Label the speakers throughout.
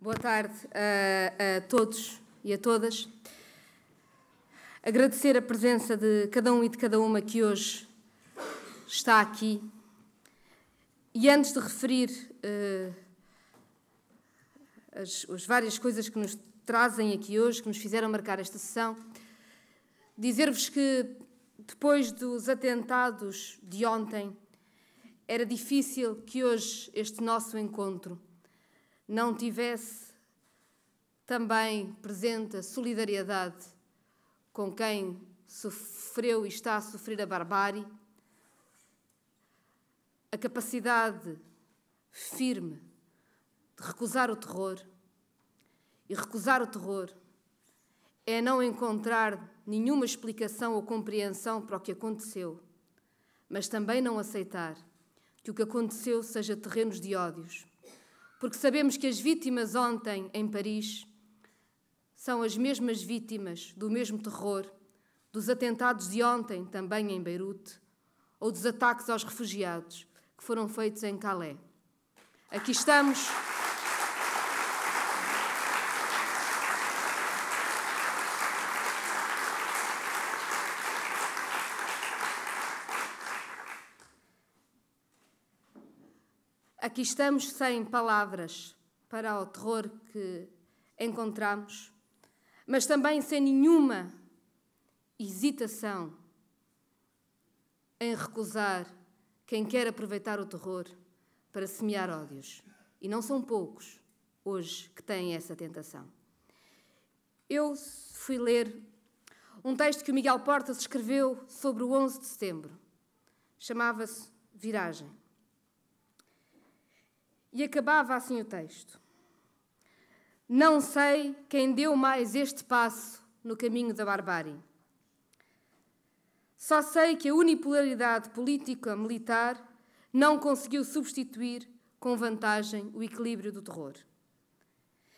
Speaker 1: Boa tarde a todos e a todas. Agradecer a presença de cada um e de cada uma que hoje está aqui. E antes de referir as várias coisas que nos trazem aqui hoje, que nos fizeram marcar esta sessão, dizer-vos que depois dos atentados de ontem, era difícil que hoje este nosso encontro não tivesse também presente a solidariedade com quem sofreu e está a sofrer a barbárie, a capacidade firme de recusar o terror. E recusar o terror é não encontrar nenhuma explicação ou compreensão para o que aconteceu, mas também não aceitar que o que aconteceu seja terrenos de ódios. Porque sabemos que as vítimas ontem em Paris são as mesmas vítimas do mesmo terror, dos atentados de ontem também em Beirute, ou dos ataques aos refugiados que foram feitos em Calais. Aqui estamos. Aqui estamos sem palavras para o terror que encontramos, mas também sem nenhuma hesitação em recusar quem quer aproveitar o terror para semear ódios. E não são poucos hoje que têm essa tentação. Eu fui ler um texto que o Miguel Portas escreveu sobre o 11 de setembro. Chamava-se Viragem. E acabava assim o texto. Não sei quem deu mais este passo no caminho da barbárie. Só sei que a unipolaridade política-militar não conseguiu substituir com vantagem o equilíbrio do terror.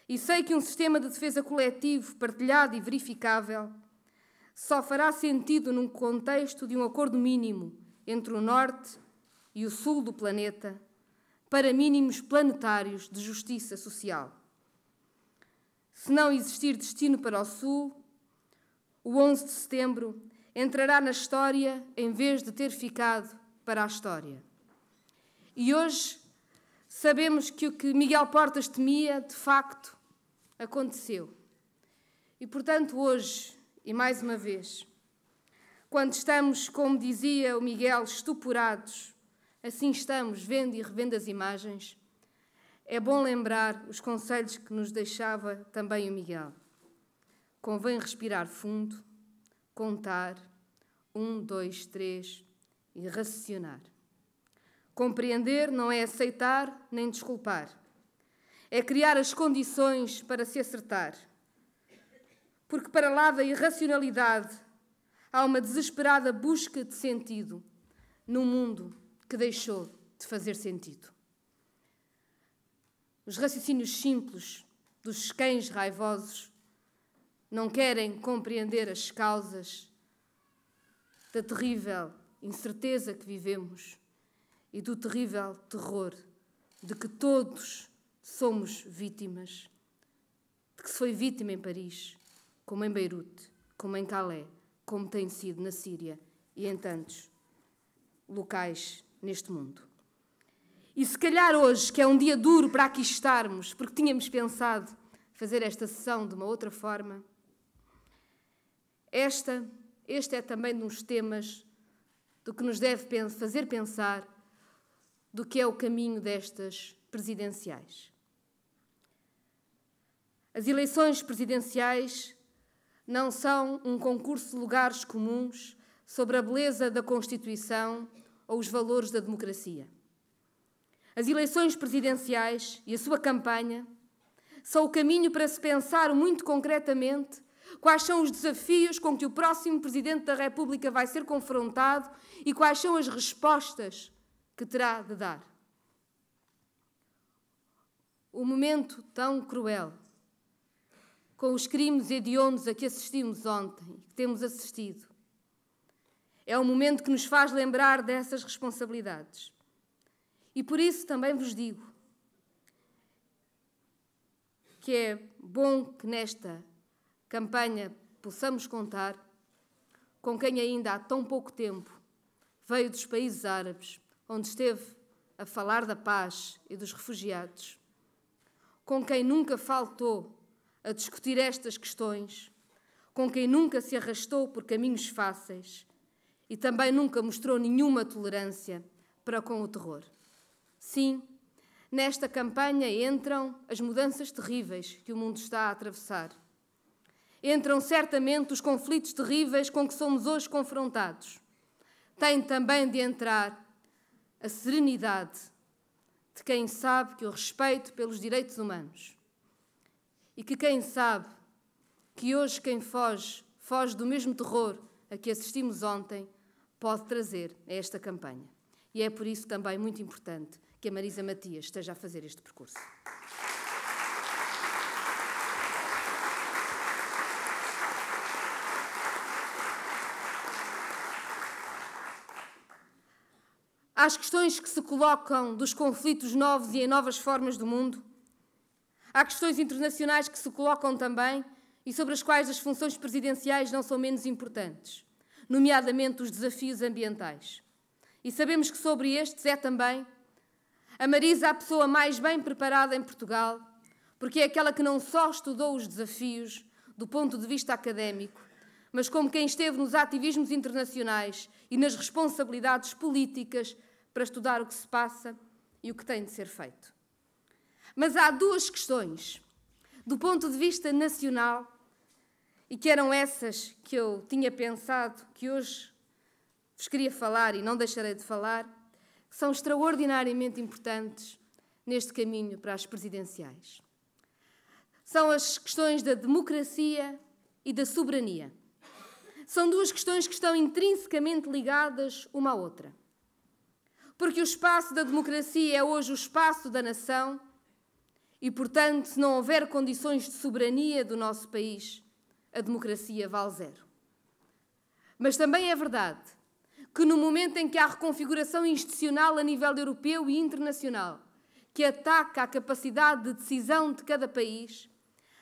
Speaker 1: E sei que um sistema de defesa coletivo, partilhado e verificável só fará sentido num contexto de um acordo mínimo entre o norte e o sul do planeta, para mínimos planetários de justiça social. Se não existir destino para o Sul, o 11 de setembro entrará na história em vez de ter ficado para a história. E hoje sabemos que o que Miguel Portas temia, de facto, aconteceu. E, portanto, hoje, e mais uma vez, quando estamos, como dizia o Miguel, estuporados, assim estamos, vendo e revendo as imagens, é bom lembrar os conselhos que nos deixava também o Miguel. Convém respirar fundo, contar, 1, 2, 3 e raciocinar. Compreender não é aceitar nem desculpar. É criar as condições para se acertar. Porque para lá da irracionalidade há uma desesperada busca de sentido num mundo que deixou de fazer sentido. Os raciocínios simples dos cães raivosos não querem compreender as causas da terrível incerteza que vivemos e do terrível terror de que todos somos vítimas, de que se foi vítima em Paris, como em Beirute, como em Calais, como tem sido na Síria e em tantos locais neste mundo. E se calhar hoje, que é um dia duro para aqui estarmos, porque tínhamos pensado fazer esta sessão de uma outra forma, este é também um dos temas do que nos deve fazer pensar do que é o caminho destas presidenciais. As eleições presidenciais não são um concurso de lugares comuns sobre a beleza da Constituição ou os valores da democracia. As eleições presidenciais e a sua campanha são o caminho para se pensar muito concretamente quais são os desafios com que o próximo Presidente da República vai ser confrontado e quais são as respostas que terá de dar. O momento tão cruel, com os crimes hediondos a que assistimos ontem, que temos assistido, é um momento que nos faz lembrar dessas responsabilidades. E por isso também vos digo, que é bom que nesta campanha possamos contar com quem ainda há tão pouco tempo veio dos países árabes, onde esteve a falar da paz e dos refugiados, com quem nunca faltou a discutir estas questões, com quem nunca se arrastou por caminhos fáceis e também nunca mostrou nenhuma tolerância para com o terror. Sim, nesta campanha entram as mudanças terríveis que o mundo está a atravessar. Entram certamente os conflitos terríveis com que somos hoje confrontados. Tem também de entrar a serenidade de quem sabe que o respeito pelos direitos humanos e que quem sabe que hoje quem foge do mesmo terror a que assistimos ontem, pode trazer a esta campanha. E é por isso também muito importante que a Marisa Matias esteja a fazer este percurso. Às questões que se colocam dos conflitos novos e em novas formas do mundo, há questões internacionais que se colocam também e sobre as quais as funções presidenciais não são menos importantes, nomeadamente os desafios ambientais. E sabemos que sobre estes é também a Marisa a pessoa mais bem preparada em Portugal, porque é aquela que não só estudou os desafios do ponto de vista académico, mas como quem esteve nos ativismos internacionais e nas responsabilidades políticas para estudar o que se passa e o que tem de ser feito. Mas há duas questões, do ponto de vista nacional, e que eram essas que eu tinha pensado que hoje vos queria falar e não deixarei de falar, que são extraordinariamente importantes neste caminho para as presidenciais. São as questões da democracia e da soberania. São duas questões que estão intrinsecamente ligadas uma à outra. Porque o espaço da democracia é hoje o espaço da nação e, portanto, se não houver condições de soberania do nosso país, a democracia vale zero. Mas também é verdade que no momento em que há reconfiguração institucional a nível europeu e internacional, que ataca a capacidade de decisão de cada país,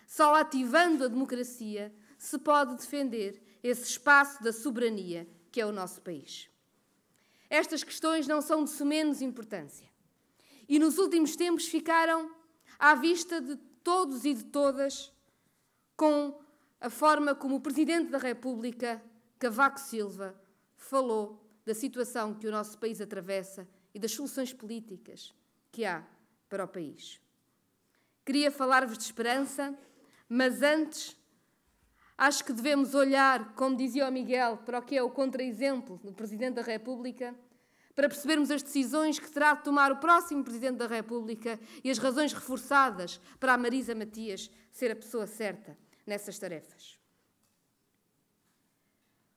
Speaker 1: só ativando a democracia se pode defender esse espaço da soberania que é o nosso país. Estas questões não são de sumenos importância e nos últimos tempos ficaram à vista de todos e de todas com a forma como o Presidente da República, Cavaco Silva, falou da situação que o nosso país atravessa e das soluções políticas que há para o país. Queria falar-vos de esperança, mas antes acho que devemos olhar, como dizia o Miguel, para o que é o contra-exemplo do Presidente da República, para percebermos as decisões que terá de tomar o próximo Presidente da República e as razões reforçadas para a Marisa Matias ser a pessoa certa nessas tarefas.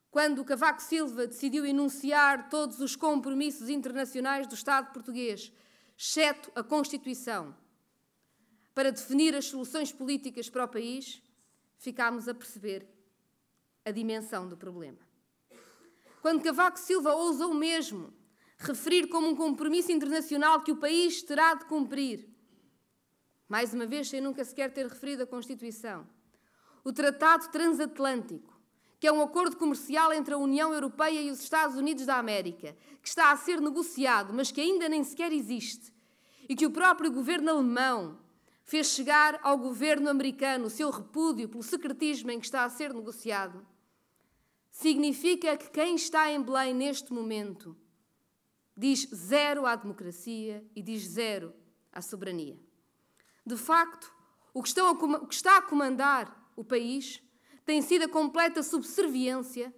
Speaker 1: Quando o Cavaco Silva decidiu enunciar todos os compromissos internacionais do Estado português, exceto a Constituição, para definir as soluções políticas para o país, ficámos a perceber a dimensão do problema. Quando Cavaco Silva ousou mesmo referir como um compromisso internacional que o país terá de cumprir, mais uma vez sem nunca sequer ter referido a Constituição, o Tratado Transatlântico, que é um acordo comercial entre a União Europeia e os Estados Unidos da América, que está a ser negociado, mas que ainda nem sequer existe, e que o próprio governo alemão fez chegar ao governo americano o seu repúdio pelo secretismo em que está a ser negociado, significa que quem está em Belém neste momento diz zero à democracia e diz zero à soberania. De facto, o que está a comandar o país tem sido a completa subserviência,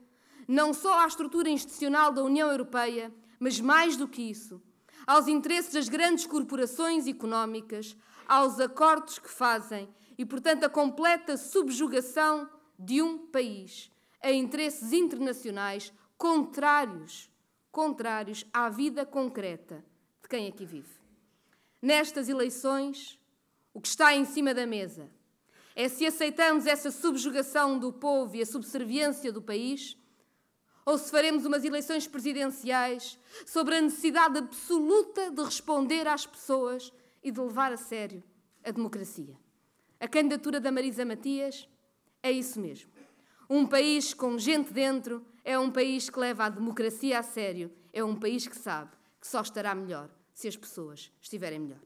Speaker 1: não só à estrutura institucional da União Europeia, mas mais do que isso, aos interesses das grandes corporações económicas, aos acordos que fazem e, portanto, a completa subjugação de um país a interesses internacionais contrários à vida concreta de quem aqui vive. Nestas eleições, o que está em cima da mesa é se aceitamos essa subjugação do povo e a subserviência do país, ou se faremos umas eleições presidenciais sobre a necessidade absoluta de responder às pessoas e de levar a sério a democracia. A candidatura da Marisa Matias é isso mesmo. Um país com gente dentro é um país que leva a democracia a sério, é um país que sabe que só estará melhor se as pessoas estiverem melhor.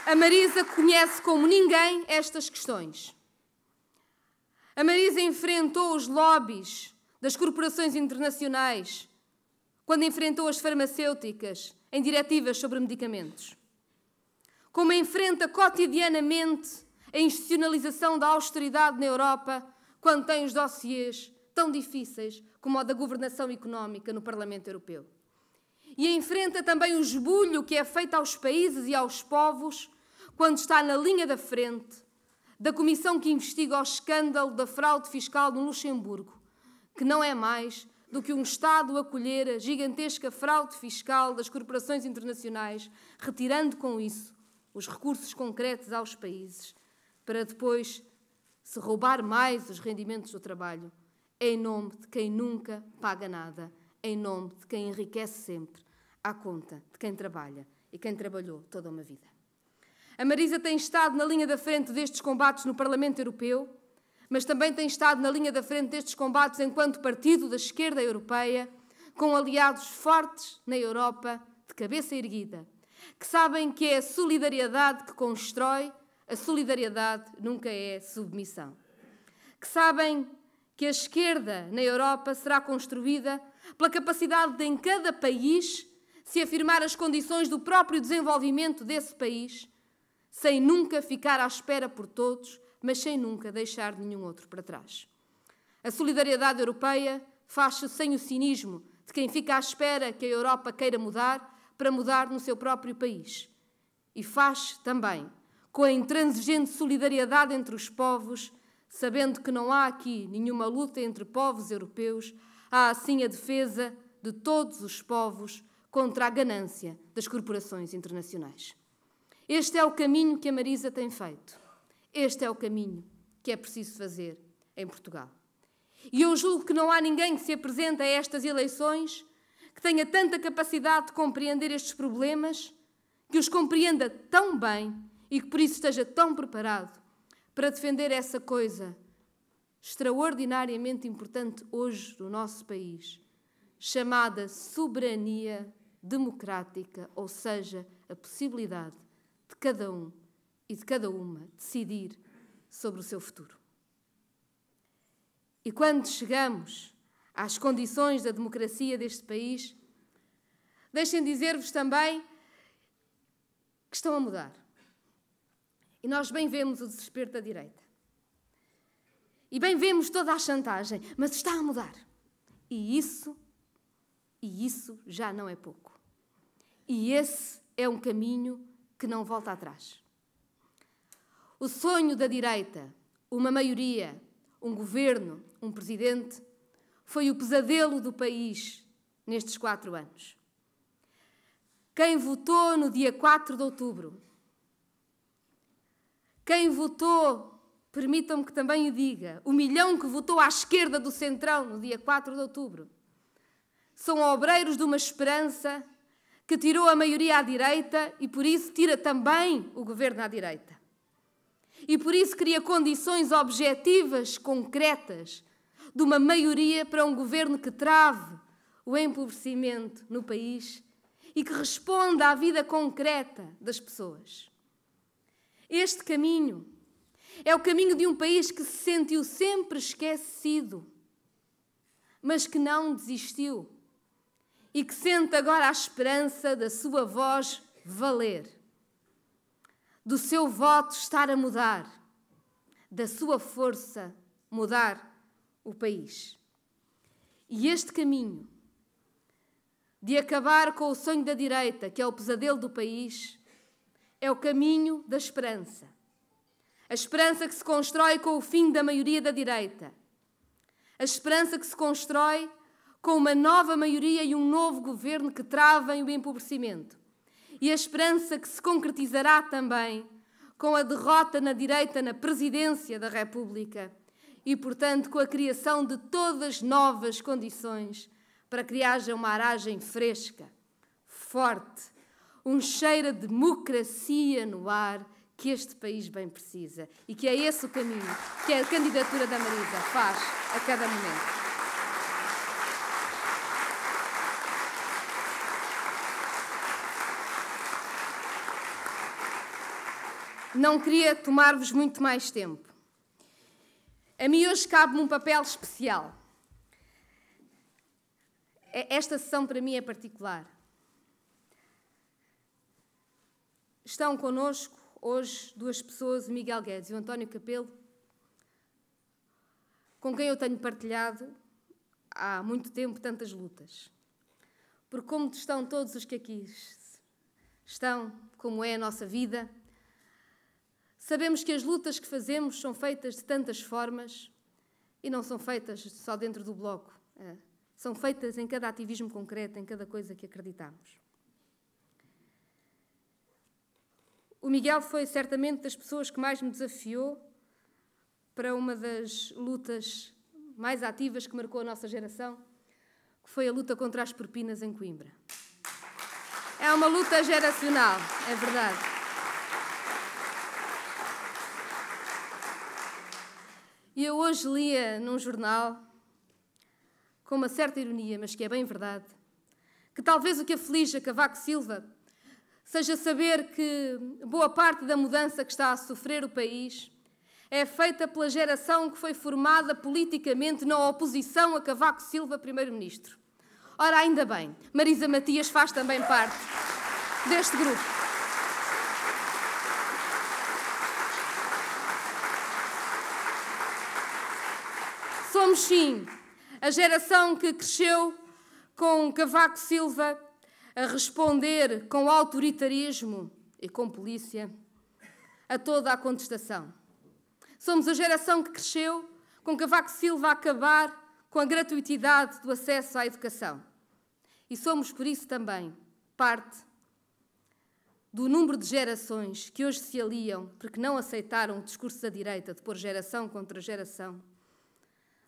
Speaker 1: A Marisa conhece como ninguém estas questões. A Marisa enfrentou os lobbies das corporações internacionais quando enfrentou as farmacêuticas em diretivas sobre medicamentos. Como enfrenta cotidianamente a institucionalização da austeridade na Europa quando tem os dossiês tão difíceis como o da governação económica no Parlamento Europeu. E enfrenta também o esbulho que é feito aos países e aos povos quando está na linha da frente da comissão que investiga o escândalo da fraude fiscal no Luxemburgo, que não é mais do que um Estado acolher a gigantesca fraude fiscal das corporações internacionais, retirando com isso os recursos concretos aos países, para depois se roubar mais os rendimentos do trabalho, em nome de quem nunca paga nada, em nome de quem enriquece sempre, à conta de quem trabalha e quem trabalhou toda uma vida. A Marisa tem estado na linha da frente destes combates no Parlamento Europeu, mas também tem estado na linha da frente destes combates enquanto partido da esquerda europeia, com aliados fortes na Europa, de cabeça erguida, que sabem que é a solidariedade que constrói, a solidariedade nunca é submissão. Que sabem que a esquerda na Europa será construída pela capacidade de, em cada país, se afirmar as condições do próprio desenvolvimento desse país, sem nunca ficar à espera por todos, mas sem nunca deixar nenhum outro para trás. A solidariedade europeia faz-se sem o cinismo de quem fica à espera que a Europa queira mudar para mudar no seu próprio país. E faz também com a intransigente solidariedade entre os povos, sabendo que não há aqui nenhuma luta entre povos europeus, há assim a defesa de todos os povos contra a ganância das corporações internacionais. Este é o caminho que a Marisa tem feito. Este é o caminho que é preciso fazer em Portugal. E eu julgo que não há ninguém que se apresente a estas eleições que tenha tanta capacidade de compreender estes problemas, que os compreenda tão bem e que por isso esteja tão preparado para defender essa coisa extraordinariamente importante hoje no nosso país, chamada soberania democrática, ou seja, a possibilidade de cada um e de cada uma decidir sobre o seu futuro. E quando chegamos às condições da democracia deste país, deixem dizer-vos também que estão a mudar. E nós bem vemos o desespero da direita. E bem vemos toda a chantagem, mas está a mudar. E isso já não é pouco. E esse é um caminho que não volta atrás. O sonho da direita, uma maioria, um governo, um presidente, foi o pesadelo do país nestes 4 anos. Quem votou no dia 4 de outubro, quem votou, permitam-me que também o diga, o milhão que votou à esquerda do Centrão no dia 4 de outubro, são obreiros de uma esperança que tirou a maioria à direita e por isso tira também o governo à direita. E por isso cria condições objetivas, concretas, de uma maioria para um governo que trave o empobrecimento no país e que responda à vida concreta das pessoas. Este caminho é o caminho de um país que se sentiu sempre esquecido, mas que não desistiu e que sente agora a esperança da sua voz valer, do seu voto estar a mudar, da sua força mudar o país. E este caminho de acabar com o sonho da direita, que é o pesadelo do país, é o caminho da esperança. A esperança que se constrói com o fim da maioria da direita. A esperança que se constrói com uma nova maioria e um novo governo que travem o empobrecimento. E a esperança que se concretizará também com a derrota na direita na presidência da República e, portanto, com a criação de todas novas condições para que haja uma aragem fresca, forte, um cheiro a democracia no ar que este país bem precisa. E que é esse o caminho que a candidatura da Marisa faz a cada momento. Não queria tomar-vos muito mais tempo. A mim hoje cabe-me um papel especial. Esta sessão para mim é particular. Estão connosco hoje duas pessoas, o Miguel Guedes e o António Capelo, com quem eu tenho partilhado há muito tempo tantas lutas. Porque como estão todos os que aqui estão, como é a nossa vida, sabemos que as lutas que fazemos são feitas de tantas formas e não são feitas só dentro do Bloco. São feitas em cada ativismo concreto, em cada coisa que acreditamos. O Miguel foi certamente das pessoas que mais me desafiou para uma das lutas mais ativas que marcou a nossa geração, que foi a luta contra as propinas em Coimbra. É uma luta geracional, é verdade. E eu hoje lia num jornal, com uma certa ironia, mas que é bem verdade, que talvez o que aflige a Cavaco Silva seja saber que boa parte da mudança que está a sofrer o país é feita pela geração que foi formada politicamente na oposição a Cavaco Silva, primeiro-ministro. Ora, ainda bem, Marisa Matias faz também parte deste grupo. Somos, sim, a geração que cresceu com Cavaco Silva a responder com autoritarismo e com polícia a toda a contestação. Somos a geração que cresceu com Cavaco Silva a acabar com a gratuitidade do acesso à educação. E somos, por isso, também parte do número de gerações que hoje se aliam porque não aceitaram o discurso da direita de pôr geração contra geração.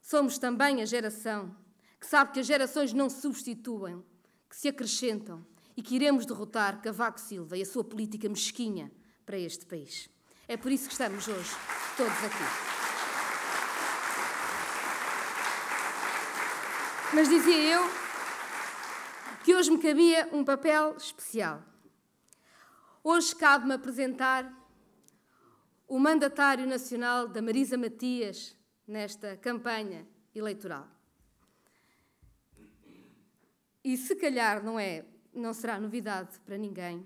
Speaker 1: Somos também a geração que sabe que as gerações não se substituem, que se acrescentam e que iremos derrotar Cavaco Silva e a sua política mesquinha para este país. É por isso que estamos hoje todos aqui. Mas dizia eu que hoje me cabia um papel especial. Hoje cabe-me apresentar o mandatário nacional da Marisa Matias nesta campanha eleitoral. E se calhar não será novidade para ninguém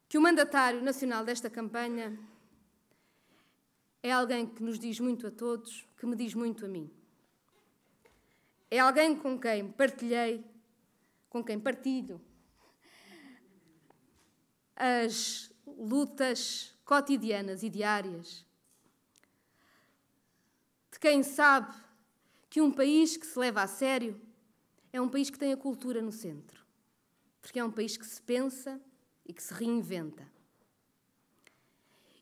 Speaker 1: que o mandatário nacional desta campanha é alguém que nos diz muito a todos, que me diz muito a mim. É alguém com quem partilho as lutas cotidianas e diárias, de quem sabe que um país que se leva a sério é um país que tem a cultura no centro, porque é um país que se pensa e que se reinventa.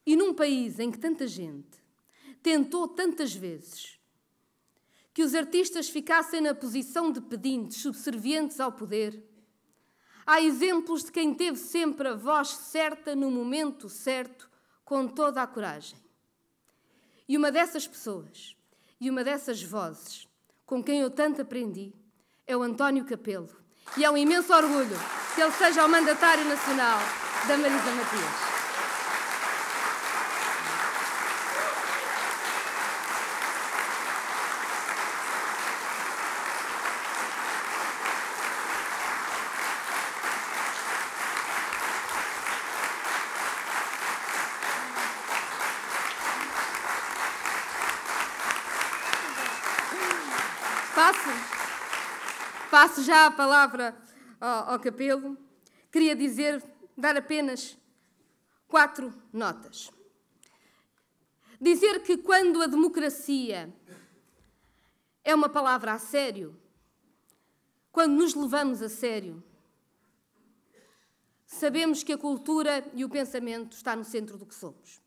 Speaker 1: E num país em que tanta gente tentou tantas vezes que os artistas ficassem na posição de pedintes subservientes ao poder, há exemplos de quem teve sempre a voz certa no momento certo, com toda a coragem. E uma dessas pessoas, e uma dessas vozes, com quem eu tanto aprendi, é o António Capelo. E é um imenso orgulho que ele seja o mandatário nacional da Marisa Matias. Passo já a palavra ao Capelo. Queria dar apenas 4 notas. Dizer que quando a democracia é uma palavra a sério, quando nos levamos a sério, sabemos que a cultura e o pensamento está no centro do que somos.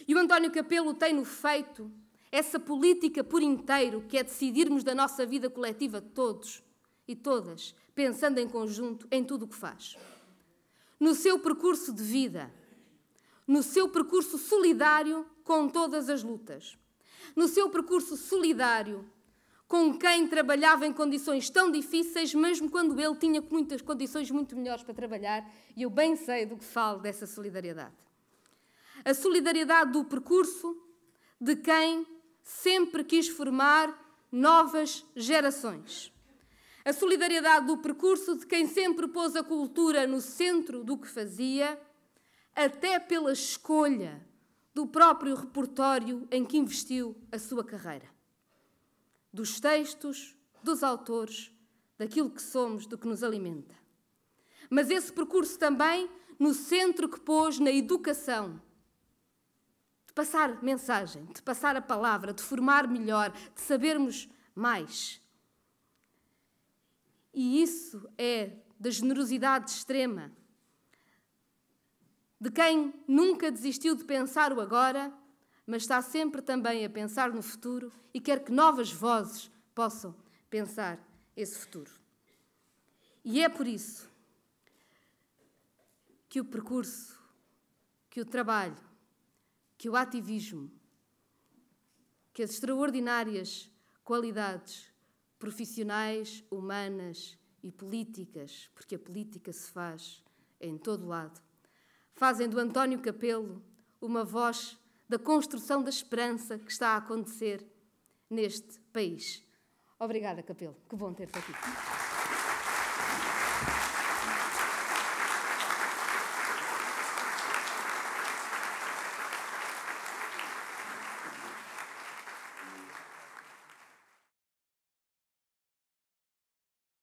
Speaker 1: E o António Capelo tem-no feito essa política por inteiro, que é decidirmos da nossa vida coletiva todos e todas, pensando em conjunto em tudo o que faz. No seu percurso de vida, no seu percurso solidário com todas as lutas, no seu percurso solidário com quem trabalhava em condições tão difíceis, mesmo quando ele tinha muitas condições muito melhores para trabalhar, e eu bem sei do que falo dessa solidariedade. A solidariedade do percurso de quem sempre quis formar novas gerações. A solidariedade do percurso de quem sempre pôs a cultura no centro do que fazia, até pela escolha do próprio repertório em que investiu a sua carreira. Dos textos, dos autores, daquilo que somos, do que nos alimenta. Mas esse percurso também no centro que pôs na educação, de passar mensagem, de passar a palavra, de formar melhor, de sabermos mais. E isso é da generosidade extrema, de quem nunca desistiu de pensar o agora, mas está sempre também a pensar no futuro e quer que novas vozes possam pensar esse futuro. E é por isso que o percurso, que o trabalho, que o ativismo, que as extraordinárias qualidades profissionais, humanas e políticas, porque a política se faz em todo lado, fazem do António Capelo uma voz da construção da esperança que está a acontecer neste país. Obrigada, Capelo. Que bom ter-te aqui.